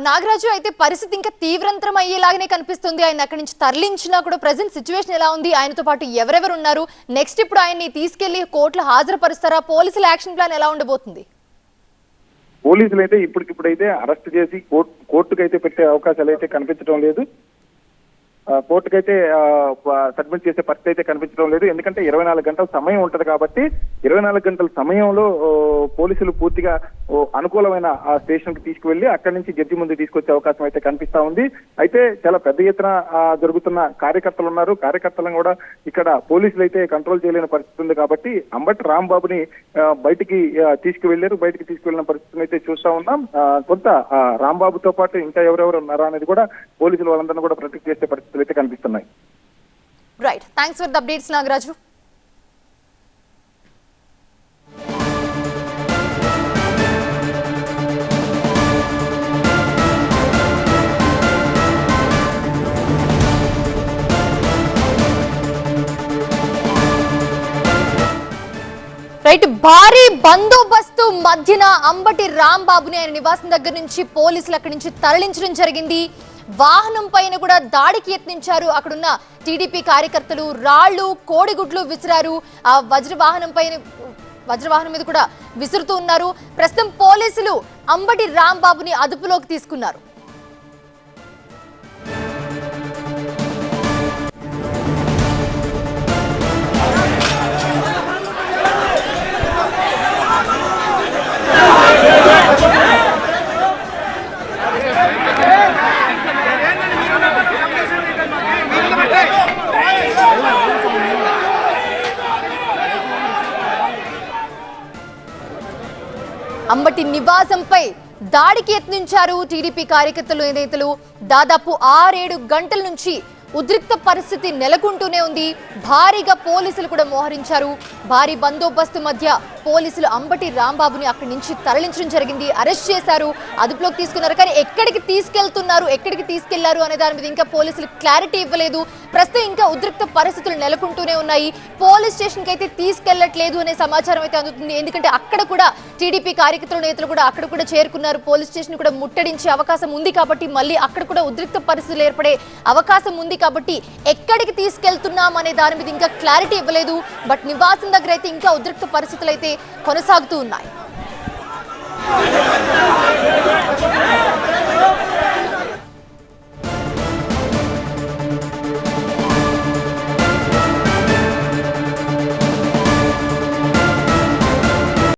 నాగరాజు అయితే పరిస్థితి ఇంకా తీవ్రంతరం అయ్యేలాగానే కనిపిస్తుంది. ఆయన అక్కడి నుంచి తరలించినా కూడా ప్రెజెంట్ సిచ్యువేషన్ ఎలా ఉంది, ఆయనతో పాటు ఎవరెవరు ఉన్నారు, నెక్స్ట్ ఇప్పుడు ఆయన్ని తీసుకెళ్లి కోర్టులో హాజరుపరుస్తారా, పోలీసుల యాక్షన్ ప్లాన్ ఎలా ఉండబోతుంది? పోలీసులు అయితే ఇప్పటికిప్పుడైతే అరెస్ట్ చేసి కోర్టుకు అయితే పెట్టే అవకాశాలు అయితే కనిపించడం లేదు. కోర్టుకైతే సబ్మిట్ చేసే పరిస్థితి అయితే కనిపించడం లేదు. ఎందుకంటే 24 గంటల సమయం ఉంటది కాబట్టి 24 గంటల సమయంలో పోలీసులు పూర్తిగా అనుకూలమైన ఆ స్టేషన్ కి తీసుకువెళ్లి అక్కడి నుంచి జడ్జి ముందు తీసుకొచ్చే అవకాశం అయితే కనిపిస్తా ఉంది. అయితే చాలా పెద్ద ఎత్తున జరుగుతున్న కార్యకర్తలు ఉన్నారు. కార్యకర్తలను కూడా ఇక్కడ పోలీసులు అయితే కంట్రోల్ చేయలేని పరిస్థితి ఉంది కాబట్టి అంబటి రాంబాబుని బయటికి తీసుకువెళ్లిన పరిస్థితిని అయితే చూస్తా ఉన్నాం. కొంత రాంబాబుతో పాటు ఇంకా ఎవరెవరు ఉన్నారా అనేది కూడా పోలీసులు వాళ్ళందరినీ కూడా ప్రొటెక్ట్ చేసే పరిస్థితులు అయితే కనిపిస్తున్నాయి. Right, thanks for the updates Nagaraju. Right, భారీ బందోబస్తు మధ్యన అంబటి రాంబాబుని ఆయన నివాసం దగ్గర నుంచి పోలీసులు అక్కడి నుంచి తరలించడం జరిగింది. వాహనం పైన కూడా దాడికి యత్నించారు. అక్కడున్న టీడీపీ కార్యకర్తలు రాళ్లు, కోడిగుడ్లు విసిరారు. ఆ వజ్రవాహనం మీద కూడా విసురుతూ ఉన్నారు. ప్రస్తుతం పోలీసులు అంబటి రాంబాబుని అదుపులోకి తీసుకున్నారు. అంబటి నివాసంపై దాడికి యత్నించారు టీడీపీ కార్యకర్తలు, నేతలు. దాదాపు 6-7 గంటల నుంచి ఉద్రిక్త పరిస్థితి నెలకొంటూనే ఉంది. భారీగా పోలీసులు కూడా మోహరించారు. భారీ బందోబస్తు మధ్య పోలీసులు అంబటి రాంబాబుని అక్కడి నుంచి తరలించడం జరిగింది. అరెస్ట్ చేశారు, అదుపులోకి తీసుకున్నారు. కానీ ఎక్కడికి తీసుకెళ్లారు అనే దాని మీద ఇంకా పోలీసులు క్లారిటీ ఇవ్వలేదు. ప్రస్తుతం ఇంకా ఉద్రిక్త పరిస్థితులు నెలకొంటూనే ఉన్నాయి. పోలీస్ స్టేషన్ కి అయితే తీసుకెళ్లట్లేదు అనే సమాచారం అయితే అందుతుంది. ఎందుకంటే అక్కడ కూడా టీడీపీ కార్యకర్తలు, నేతలు కూడా అక్కడ కూడా చేరుకున్నారు. పోలీస్ స్టేషన్ కూడా ముట్టడించే అవకాశం ఉంది కాబట్టి మళ్ళీ అక్కడ కూడా ఉద్రిక్త పరిస్థితులు ఏర్పడే అవకాశం ఉంది కాబట్టి ఎక్కడికి తీసుకెళ్తున్నాం అనే దాని మీద ఇంకా క్లారిటీ ఇవ్వలేదు. బట్ నివాసం దగ్గర అయితే ఇంకా ఉద్రిక్త పరిస్థితులు అయితే కొనసాగుతూ ఉన్నాయి.